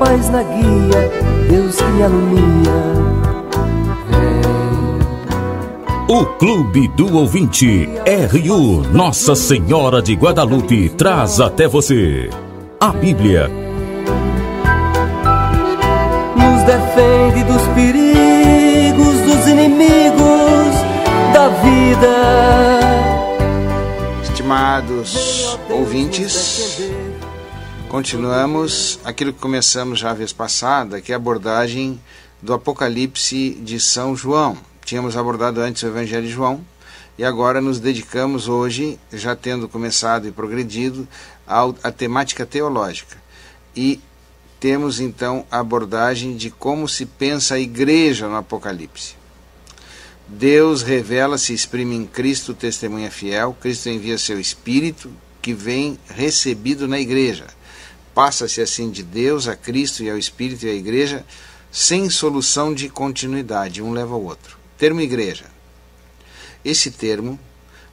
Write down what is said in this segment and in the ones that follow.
paz na guia, Deus que me alumia. O Clube do Ouvinte RU Nossa Senhora de Guadalupe traz até você a Bíblia. Nos defende dos perigos, dos inimigos da vida. Estimados ouvintes, continuamos aquilo que começamos já a vez passada, que é a abordagem do Apocalipse de São João. Tínhamos abordado antes o Evangelho de João e agora nos dedicamos hoje, já tendo começado e progredido, à temática teológica. E temos então a abordagem de como se pensa a igreja no Apocalipse. Deus revela-se, exprime em Cristo, testemunha fiel. Cristo envia seu Espírito, que vem recebido na igreja. Passa-se assim de Deus a Cristo e ao Espírito e à igreja, sem solução de continuidade, um leva ao outro. Termo igreja. Esse termo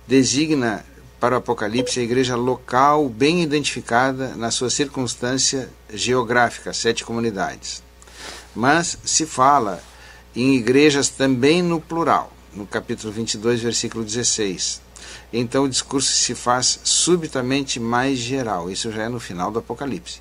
designa para o Apocalipse a igreja local bem identificada na sua circunstância geográfica, 7 comunidades. Mas se fala em igrejas também no plural, no capítulo 22, versículo 16. Então o discurso se faz subitamente mais geral. Isso já é no final do Apocalipse.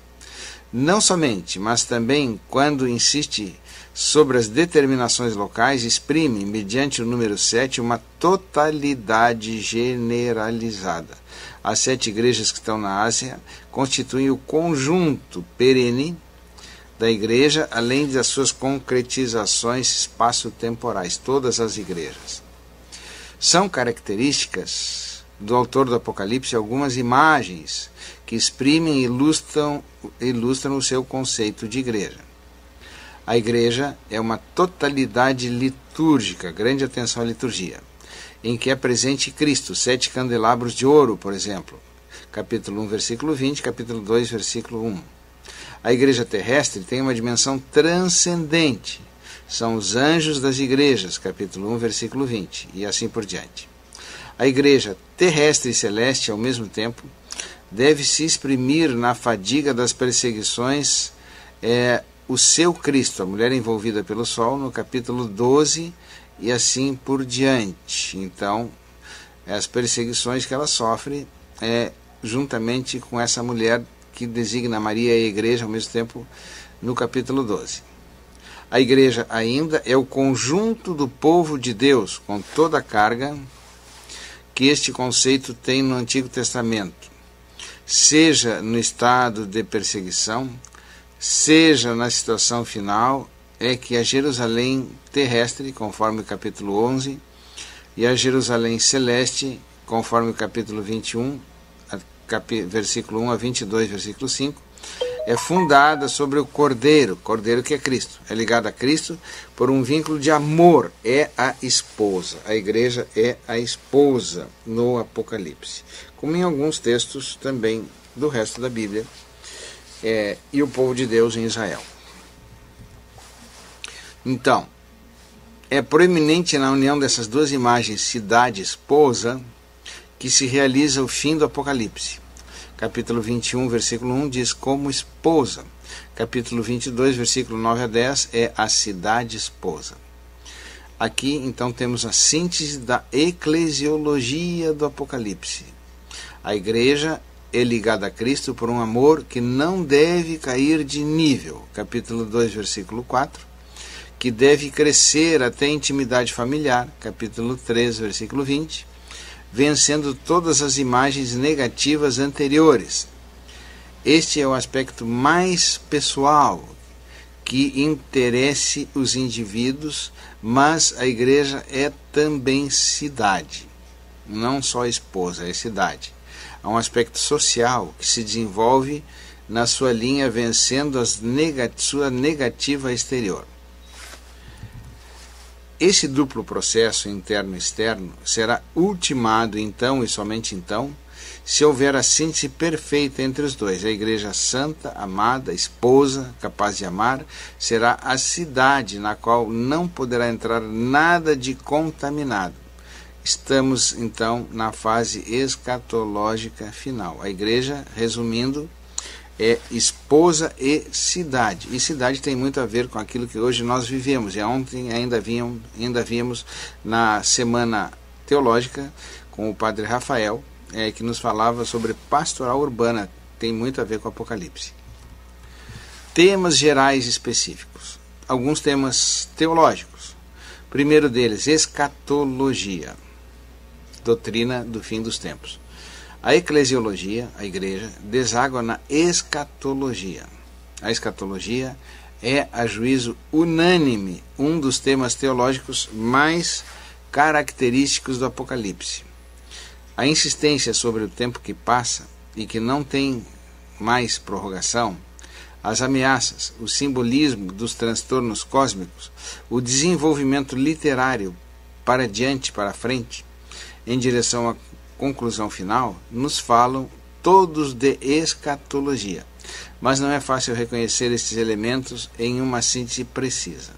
Não somente, mas também quando insiste sobre as determinações locais, exprime, mediante o número 7, uma totalidade generalizada. As 7 igrejas que estão na Ásia constituem o conjunto perene da igreja, além das suas concretizações espaço-temporais, todas as igrejas. São características do autor do Apocalipse algumas imagens que exprimem e ilustram o seu conceito de igreja. A igreja é uma totalidade litúrgica, grande atenção à liturgia, em que é presente Cristo, 7 candelabros de ouro, por exemplo, capítulo 1, versículo 20, capítulo 2, versículo 1. A igreja terrestre tem uma dimensão transcendente, são os anjos das igrejas, capítulo 1, versículo 20, e assim por diante. A igreja terrestre e celeste, ao mesmo tempo, deve se exprimir na fadiga das perseguições, o seu Cristo, a mulher envolvida pelo sol, no capítulo 12, e assim por diante. Então, as perseguições que ela sofre, juntamente com essa mulher que designa Maria e a igreja ao mesmo tempo, no capítulo 12. A igreja ainda é o conjunto do povo de Deus, com toda a carga que este conceito tem no Antigo Testamento, seja no estado de perseguição, seja na situação final, é que a Jerusalém terrestre, conforme o capítulo 11, e a Jerusalém celeste, conforme o capítulo 21, versículo 1 a 22, versículo 5, é fundada sobre o Cordeiro que é Cristo. É ligada a Cristo por um vínculo de amor, é a esposa. A igreja é a esposa no Apocalipse, como em alguns textos também do resto da Bíblia, e o povo de Deus em Israel. Então, é proeminente na união dessas duas imagens, cidade e esposa, que se realiza o fim do Apocalipse. Capítulo 21, versículo 1 diz como esposa. Capítulo 22, versículo 9 a 10 é a cidade esposa. Aqui, então, temos a síntese da eclesiologia do Apocalipse. A igreja é ligada a Cristo por um amor que não deve cair de nível. Capítulo 2, versículo 4. Que deve crescer até a intimidade familiar. Capítulo 3, versículo 20. Vencendo todas as imagens negativas anteriores. Este é o aspecto mais pessoal que interesse os indivíduos, mas a igreja é também cidade, não só esposa, é cidade. Há um aspecto social que se desenvolve na sua linha, vencendo sua negativa exterior. Esse duplo processo interno e externo será ultimado então e somente então, se houver a síntese perfeita entre os dois. A igreja santa, amada, esposa, capaz de amar, será a cidade na qual não poderá entrar nada de contaminado. Estamos então na fase escatológica final. A igreja, resumindo, é esposa e cidade. E cidade tem muito a ver com aquilo que hoje nós vivemos. E ontem ainda vimos na Semana Teológica com o Padre Rafael, que nos falava sobre pastoral urbana. Tem muito a ver com o Apocalipse. Temas gerais específicos. Alguns temas teológicos. Primeiro deles, escatologia, doutrina do fim dos tempos. A eclesiologia, a igreja, deságua na escatologia. A escatologia é, a juízo unânime, um dos temas teológicos mais característicos do Apocalipse. A insistência sobre o tempo que passa e que não tem mais prorrogação, as ameaças, o simbolismo dos transtornos cósmicos, o desenvolvimento literário para diante, para frente, em direção à conclusão final, nos falam todos de escatologia. Mas não é fácil reconhecer estes elementos em uma síntese precisa.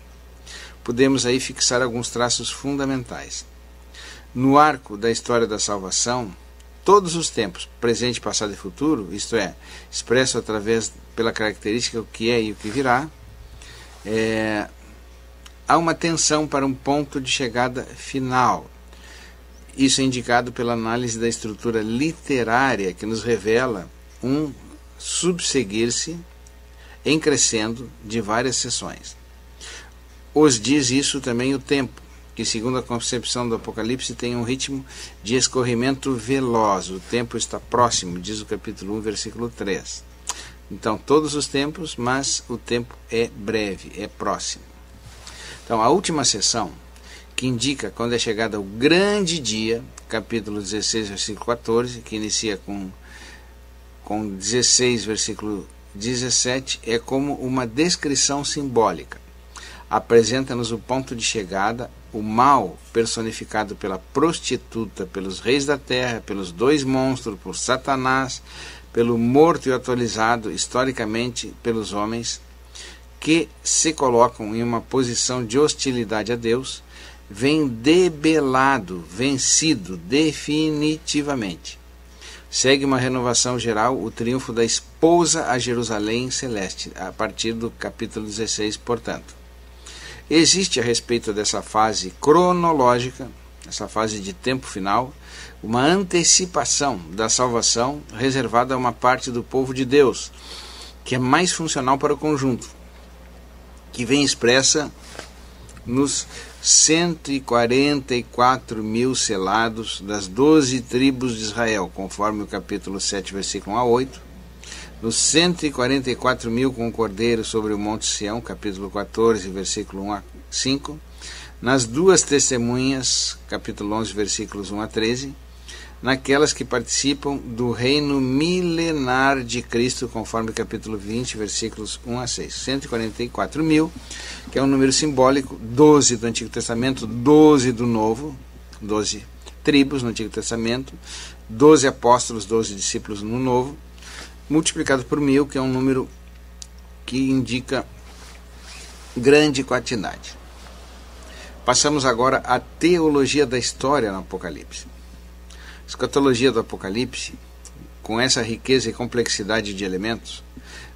Podemos aí fixar alguns traços fundamentais. No arco da história da salvação, todos os tempos, presente, passado e futuro, isto é, expresso através pela característica o que é e o que virá, há uma tensão para um ponto de chegada final. Isso é indicado pela análise da estrutura literária que nos revela um subseguir-se em crescendo de várias seções. Os diz isso também o tempo, que segundo a concepção do Apocalipse tem um ritmo de escorrimento veloz. O tempo está próximo, diz o capítulo 1, versículo 3. Então, todos os tempos, mas o tempo é breve, é próximo. Então, a última seção, que indica quando é chegado o grande dia, capítulo 16, versículo 14, que inicia com 16, versículo 17, é como uma descrição simbólica. Apresenta-nos o ponto de chegada, o mal personificado pela prostituta, pelos reis da terra, pelos dois monstros, por Satanás, pelo morto e atualizado historicamente pelos homens, que se colocam em uma posição de hostilidade a Deus, vem debelado, vencido definitivamente. Segue uma renovação geral, o triunfo da esposa a Jerusalém celeste, a partir do capítulo 16, portanto. Existe a respeito dessa fase cronológica, essa fase de tempo final, uma antecipação da salvação reservada a uma parte do povo de Deus, que é mais funcional para o conjunto, que vem expressa nos 144 mil selados das 12 tribos de Israel, conforme o capítulo 7, versículo 1 a 8, nos 144 mil com o cordeiro sobre o monte Sião, capítulo 14, versículo 1 a 5, nas duas testemunhas, capítulo 11, versículos 1 a 13, naquelas que participam do reino milenar de Cristo, conforme capítulo 20, versículos 1 a 6. 144 mil, que é um número simbólico, 12 do Antigo Testamento, 12 do Novo, 12 tribos no Antigo Testamento, 12 apóstolos, 12 discípulos no Novo, multiplicado por 1000, que é um número que indica grande quantidade. Passamos agora à teologia da história no Apocalipse. A escatologia do Apocalipse, com essa riqueza e complexidade de elementos,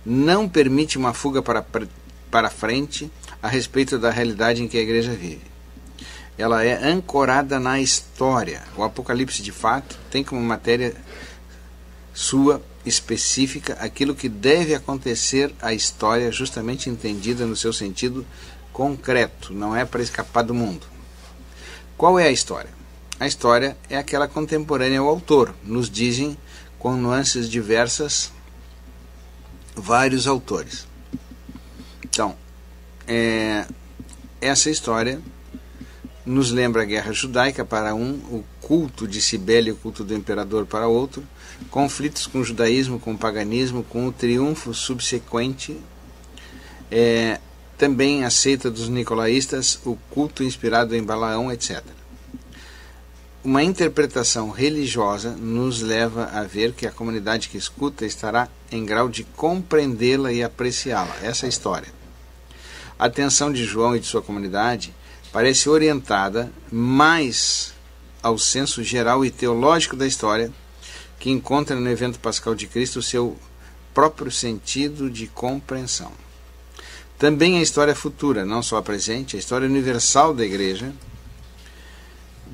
não permite uma fuga para frente a respeito da realidade em que a igreja vive. Ela é ancorada na história. O Apocalipse, de fato, tem como matéria sua específica aquilo que deve acontecer à história, justamente entendida no seu sentido concreto, não é para escapar do mundo. Qual é a história? A história é aquela contemporânea ao autor, nos dizem, com nuances diversas, vários autores. Então, essa história nos lembra a guerra judaica para um, o culto de Cibele e o culto do imperador para outro, conflitos com o judaísmo, com o paganismo, com o triunfo subsequente, também a seita dos nicolaístas, o culto inspirado em Balaão, etc. Uma interpretação religiosa nos leva a ver que a comunidade que escuta estará em grau de compreendê-la e apreciá-la. Essa é a história. A atenção de João e de sua comunidade parece orientada mais ao senso geral e teológico da história, que encontra no evento pascal de Cristo o seu próprio sentido de compreensão. Também a história futura, não só a presente, a história universal da Igreja,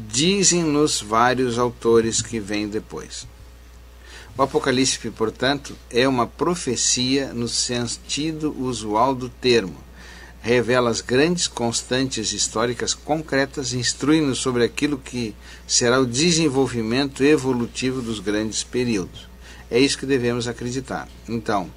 dizem-nos vários autores que vêm depois. O Apocalipse, portanto, é uma profecia no sentido usual do termo. Revela as grandes constantes históricas concretas e instrui-nos sobre aquilo que será o desenvolvimento evolutivo dos grandes períodos. É isso que devemos acreditar. Então,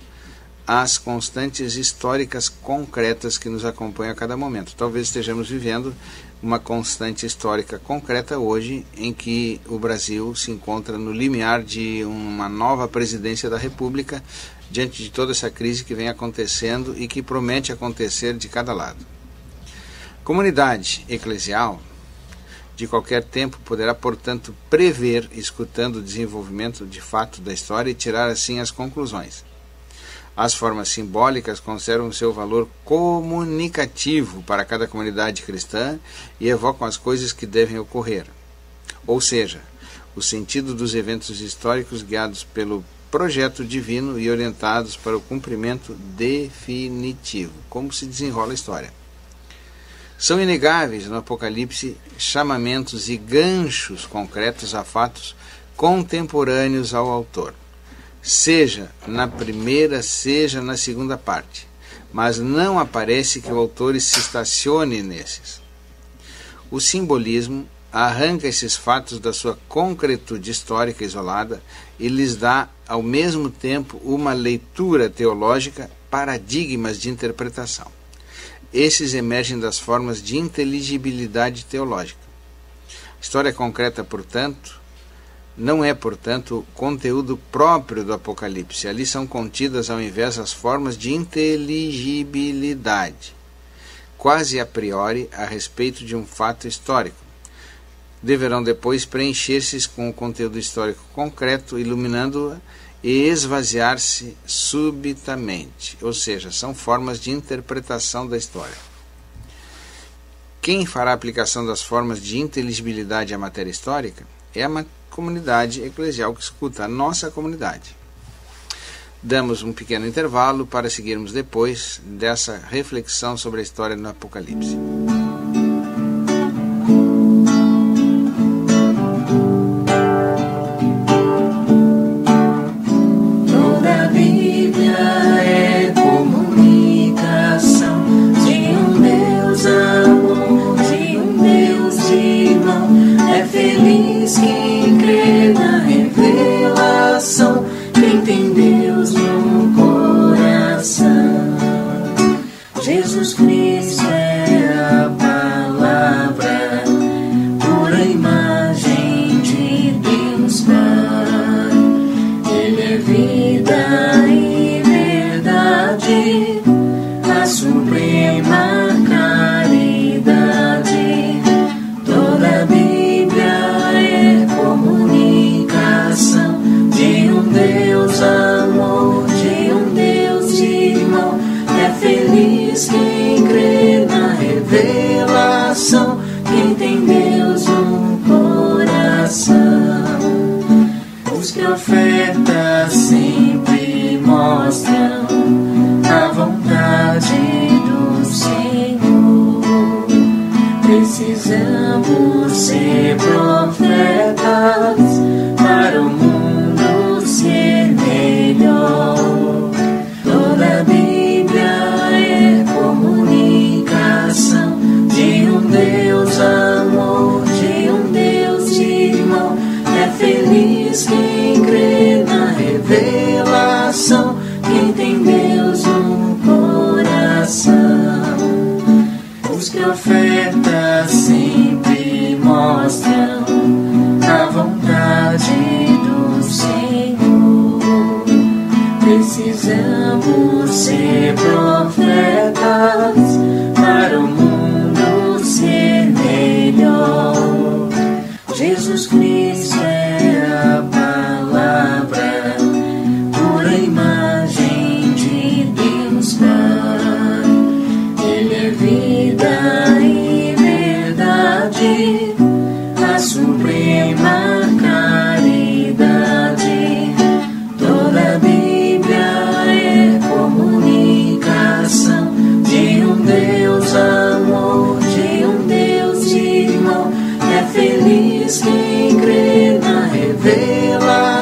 as constantes históricas concretas que nos acompanham a cada momento. Talvez estejamos vivendo uma constante histórica concreta hoje, em que o Brasil se encontra no limiar de uma nova presidência da República, diante de toda essa crise que vem acontecendo e que promete acontecer de cada lado. Comunidade eclesial, de qualquer tempo, poderá, portanto, prever, escutando o desenvolvimento de fato da história e tirar assim as conclusões. As formas simbólicas conservam seu valor comunicativo para cada comunidade cristã e evocam as coisas que devem ocorrer. Ou seja, o sentido dos eventos históricos guiados pelo projeto divino e orientados para o cumprimento definitivo. Como se desenrola a história. São inegáveis no Apocalipse chamamentos e ganchos concretos a fatos contemporâneos ao autor, seja na primeira, seja na segunda parte, mas não aparece que o autor se estacione nesses. O simbolismo arranca esses fatos da sua concretude histórica isolada e lhes dá, ao mesmo tempo, uma leitura teológica, paradigmas de interpretação. Esses emergem das formas de inteligibilidade teológica. História concreta, portanto, não é, portanto, conteúdo próprio do Apocalipse. Ali são contidas, ao invés, as formas de inteligibilidade, quase a priori, a respeito de um fato histórico. Deverão depois preencher-se com o conteúdo histórico concreto, iluminando-a e esvaziar-se subitamente. Ou seja, são formas de interpretação da história. Quem fará a aplicação das formas de inteligibilidade à matéria histórica é a comunidade eclesial que escuta, a nossa comunidade. Damos um pequeno intervalo para seguirmos depois dessa reflexão sobre a história no Apocalipse. Jesus Cristo é a palavra, pura imagem de Deus Pai. Ele é vida e verdade, a suprema caridade. Toda a Bíblia é comunicação de um Deus amor, de um Deus irmão. É feliz quem crê na revelação, quem tem Deus no coração. Os profetas sempre mostram a vontade do Senhor. Precisamos ser profetas para o mundo ser melhor. Toda a Bíblia é comunicação de um Deus amor, de um Deus irmão. É feliz quem crê na revelação, quem tem Deus no coração. Os profetas sempre mostram a vontade do Senhor. Precisamos ser profetas para o mundo ser melhor. Jesus Cristo é a palavra, pura imagem de Deus Pai. Ele é vida e verdade, a suprema caridade. Toda a Bíblia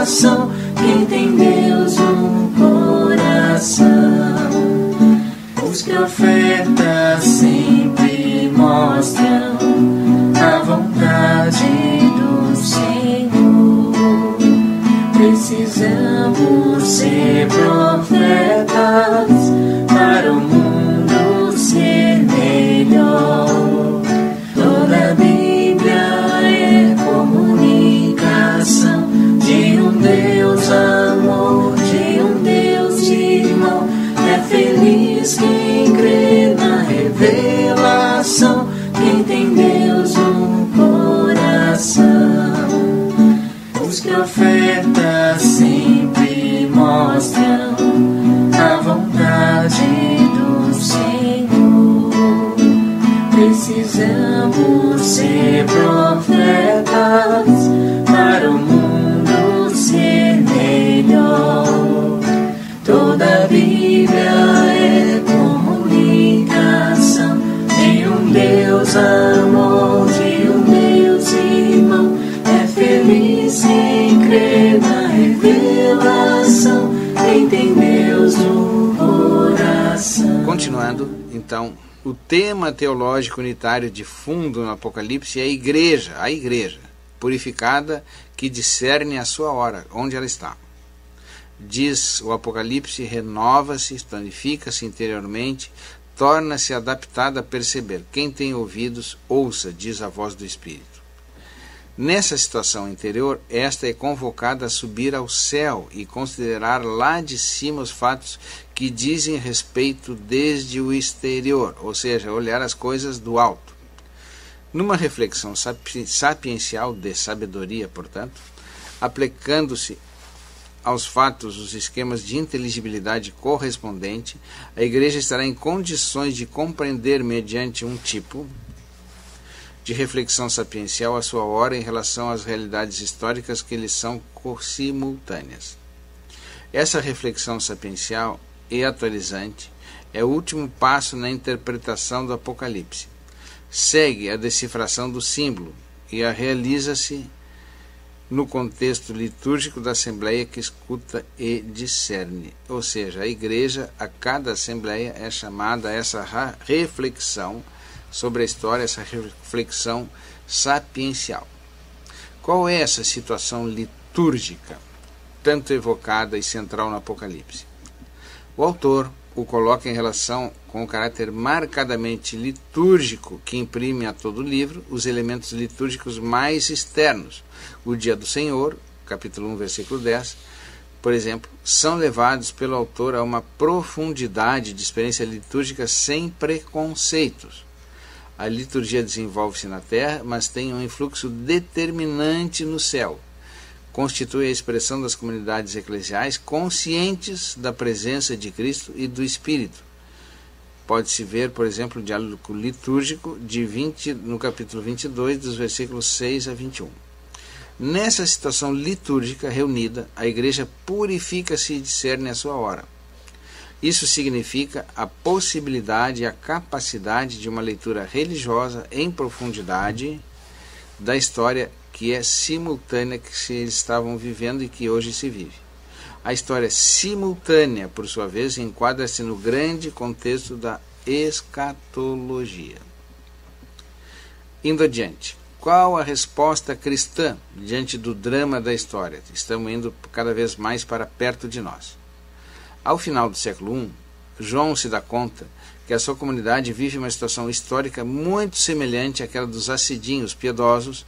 revelação. Quem tem Deus no coração. Os profetas sempre mostram a vontade do Senhor. Precisamos ser profetas para o mundo ser melhor. Toda a Bíblia é comunicação de um Deus amor, de um Deus irmão. É feliz quem crê na revelação. Quem tem Deus no coração. Os profetas sempre mostram a vontade do Senhor. Precisamos ser profetas para o mundo ser melhor. Toda a Bíblia é comunicação de um Deus amor, de um Deus irmão. É feliz quem crê na revelação. Quem tem Deus no coração. Continuando, então, o tema teológico unitário de fundo no Apocalipse é a igreja purificada que discerne a sua hora, onde ela está. Diz o Apocalipse, renova-se, planifica-se interiormente, torna-se adaptada a perceber. Quem tem ouvidos, ouça, diz a voz do Espírito. Nessa situação interior, esta é convocada a subir ao céu e considerar lá de cima os fatos que dizem respeito desde o exterior, ou seja, olhar as coisas do alto. Numa reflexão sapiencial de sabedoria, portanto, aplicando-se aos fatos os esquemas de inteligibilidade correspondente, a igreja estará em condições de compreender mediante um tipo de reflexão sapiencial a sua hora em relação às realidades históricas que lhes são simultâneas. Essa reflexão sapiencial e atualizante é o último passo na interpretação do Apocalipse. Segue a decifração do símbolo e a realiza-se no contexto litúrgico da Assembleia que escuta e discerne. Ou seja, a igreja, a cada Assembleia, é chamada a essa reflexão sobre a história, essa reflexão sapiencial. Qual é essa situação litúrgica, tanto evocada e central no Apocalipse? O autor o coloca em relação com o caráter marcadamente litúrgico que imprime a todo o livro os elementos litúrgicos mais externos. O dia do Senhor, capítulo 1, versículo 10, por exemplo, são levados pelo autor a uma profundidade de experiência litúrgica sem preconceitos. A liturgia desenvolve-se na terra, mas tem um influxo determinante no céu. Constitui a expressão das comunidades eclesiais conscientes da presença de Cristo e do Espírito. Pode-se ver, por exemplo, o diálogo litúrgico no capítulo 22, dos versículos 6 a 21. Nessa situação litúrgica reunida, a igreja purifica-se e discerne a sua hora. Isso significa a possibilidade e a capacidade de uma leitura religiosa em profundidade da história que é simultânea que eles estavam vivendo e que hoje se vive. A história simultânea, por sua vez, enquadra-se no grande contexto da escatologia. Indo adiante, qual a resposta cristã diante do drama da história? Estamos indo cada vez mais para perto de nós. Ao final do século I, João se dá conta que a sua comunidade vive uma situação histórica muito semelhante àquela dos assidinhos piedosos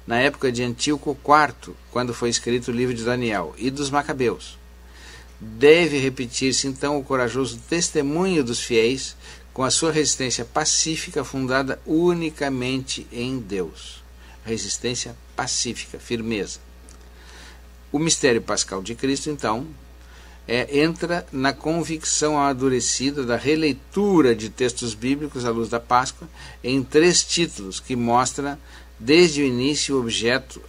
na época de Antíoco IV, quando foi escrito o livro de Daniel, e dos Macabeus. Deve repetir-se então o corajoso testemunho dos fiéis com a sua resistência pacífica fundada unicamente em Deus. Resistência pacífica, firmeza. O mistério pascal de Cristo, então, entra na convicção amadurecida da releitura de textos bíblicos à luz da Páscoa em 3 títulos que mostram desde o início o objeto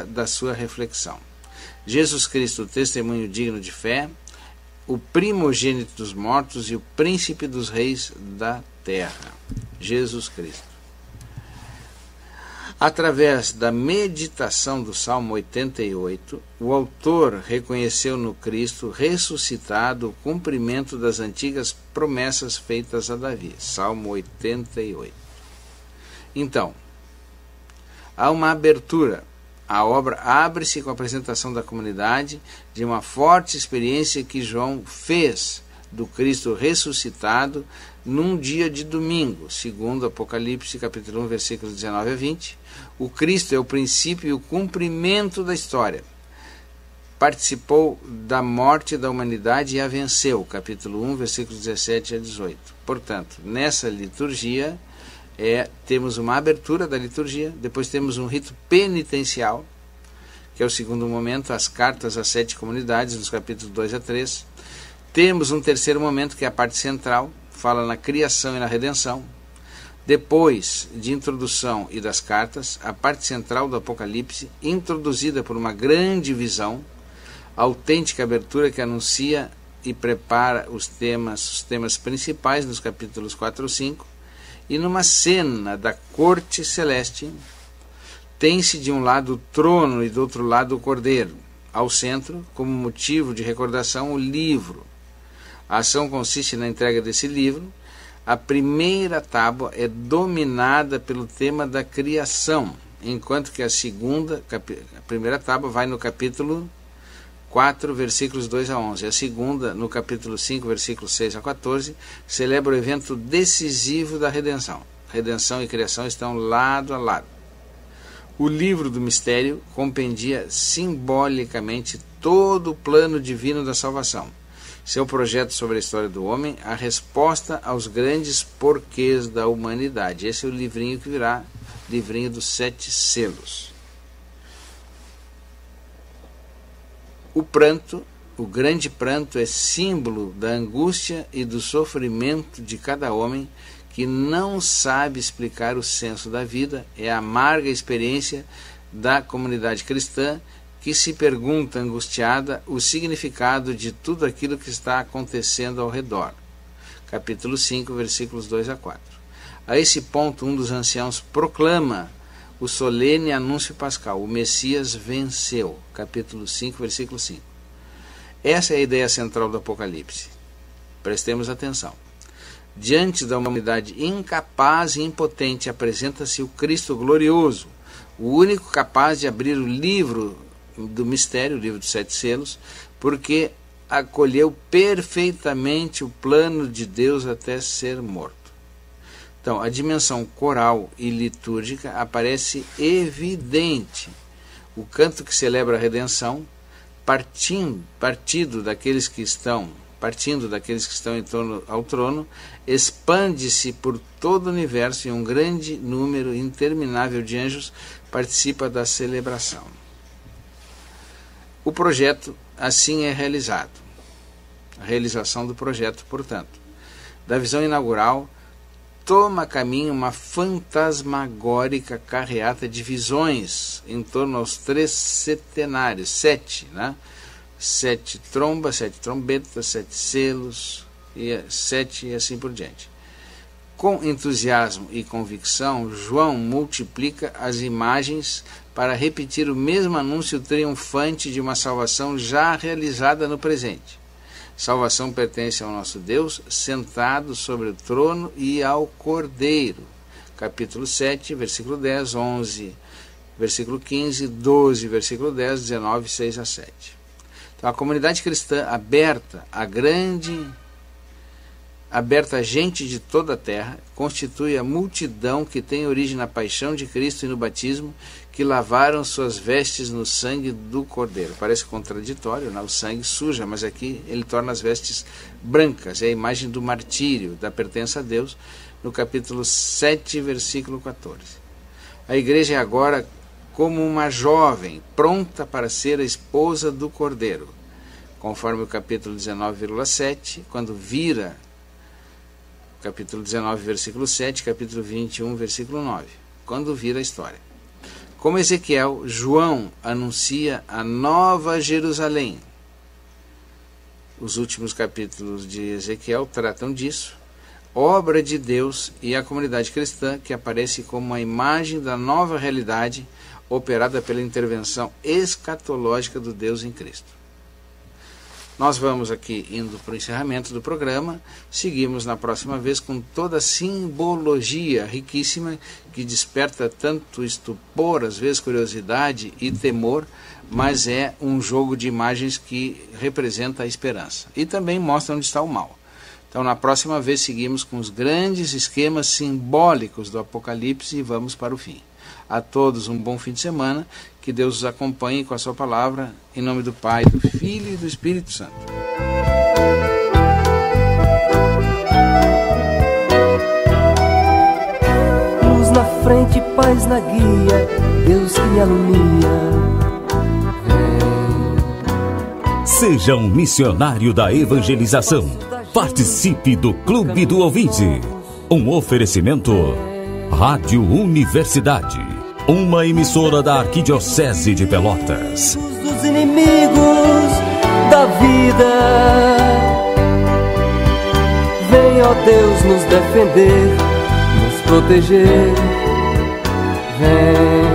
da sua reflexão. Jesus Cristo, o testemunho digno de fé, o primogênito dos mortos e o príncipe dos reis da terra. Jesus Cristo. Através da meditação do Salmo 88, o autor reconheceu no Cristo ressuscitado o cumprimento das antigas promessas feitas a Davi. Salmo 88. Então, há uma abertura. A obra abre-se com a apresentação da comunidade de uma forte experiência que João fez do Cristo ressuscitado num dia de domingo, segundo Apocalipse capítulo 1, versículos 19 a 20. O Cristo é o princípio e o cumprimento da história. Participou da morte da humanidade e a venceu, capítulo 1, versículos 17 a 18. Portanto, nessa liturgia, temos uma abertura da liturgia, depois temos um rito penitencial, que é o segundo momento, as cartas às 7 comunidades, nos capítulos 2 a 3. Temos um terceiro momento, que é a parte central, fala na criação e na redenção. Depois de introdução e das cartas, a parte central do Apocalipse, introduzida por uma grande visão, autêntica abertura que anuncia e prepara os temas principais dos capítulos 4 ou 5, e numa cena da corte celeste, tem-se de um lado o trono e do outro lado o cordeiro. Ao centro, como motivo de recordação, o livro. A ação consiste na entrega desse livro. A primeira tábua é dominada pelo tema da criação, enquanto que a primeira tábua vai no capítulo 4, versículos 2 a 11. A segunda, no capítulo 5, versículos 6 a 14, celebra o evento decisivo da redenção. Redenção e criação estão lado a lado. O livro do mistério compendia simbolicamente todo o plano divino da salvação. Seu projeto sobre a história do homem, a resposta aos grandes porquês da humanidade. Esse é o livrinho que virá, livrinho dos 7 selos. O pranto, o grande pranto, é símbolo da angústia e do sofrimento de cada homem que não sabe explicar o senso da vida. É a amarga experiência da comunidade cristã que se pergunta angustiada o significado de tudo aquilo que está acontecendo ao redor. Capítulo 5, versículos 2 a 4. A esse ponto, um dos anciãos proclama o solene anúncio pascal: o Messias venceu. Capítulo 5, versículo 5. Essa é a ideia central do Apocalipse. Prestemos atenção. Diante da humanidade incapaz e impotente, apresenta-se o Cristo glorioso, o único capaz de abrir o livro do mistério, o livro dos 7 selos, porque acolheu perfeitamente o plano de Deus até ser morto. Então, a dimensão coral e litúrgica aparece evidente. O canto que celebra a redenção, partindo daqueles que estão em torno ao trono, expande-se por todo o universo e um grande número interminável de anjos participa da celebração. O projeto assim é realizado. A realização do projeto, portanto, da visão inaugural, toma caminho uma fantasmagórica carreata de visões em torno aos 3 setenários, 7, né? 7 trombas, 7 trombetas, 7 selos, e 7 e assim por diante. Com entusiasmo e convicção, João multiplica as imagens para repetir o mesmo anúncio triunfante de uma salvação já realizada no presente. Salvação pertence ao nosso Deus, sentado sobre o trono, e ao Cordeiro. Capítulo 7, versículo 10, 11, versículo 15, 12, versículo 10, 19, 6 a 7. Então, a comunidade cristã aberta a gente de toda a terra, constitui a multidão que tem origem na paixão de Cristo e no batismo, que lavaram suas vestes no sangue do Cordeiro. Parece contraditório, né? O sangue suja, mas aqui ele torna as vestes brancas. É a imagem do martírio, da pertença a Deus, no capítulo 7, versículo 14. A igreja é agora como uma jovem, pronta para ser a esposa do Cordeiro, conforme o capítulo 19,7, quando vira, capítulo 19, versículo 7, capítulo 21, versículo 9, quando vira a história. Como Ezequiel, João anuncia a Nova Jerusalém. Os últimos capítulos de Ezequiel tratam disso. obra de Deus e a comunidade cristã, que aparece como uma imagem da nova realidade operada pela intervenção escatológica do Deus em Cristo. Nós vamos aqui indo para o encerramento do programa. Seguimos na próxima vez com toda a simbologia riquíssima que desperta tanto estupor, às vezes curiosidade e temor, mas é um jogo de imagens que representa a esperança e também mostra onde está o mal. Então, na próxima vez seguimos com os grandes esquemas simbólicos do Apocalipse e vamos para o fim. A todos um bom fim de semana, que Deus os acompanhe com a sua palavra, em nome do Pai, do Filho e do Espírito Santo. Luz na frente, paz na guia, Deus que me alumia. Seja um missionário da evangelização. Participe do Clube do Ouvinte. Um oferecimento Rádio Universidade, uma emissora da Arquidiocese de Pelotas. Dos inimigos da vida, vem, ó Deus, nos defender, nos proteger. Vem.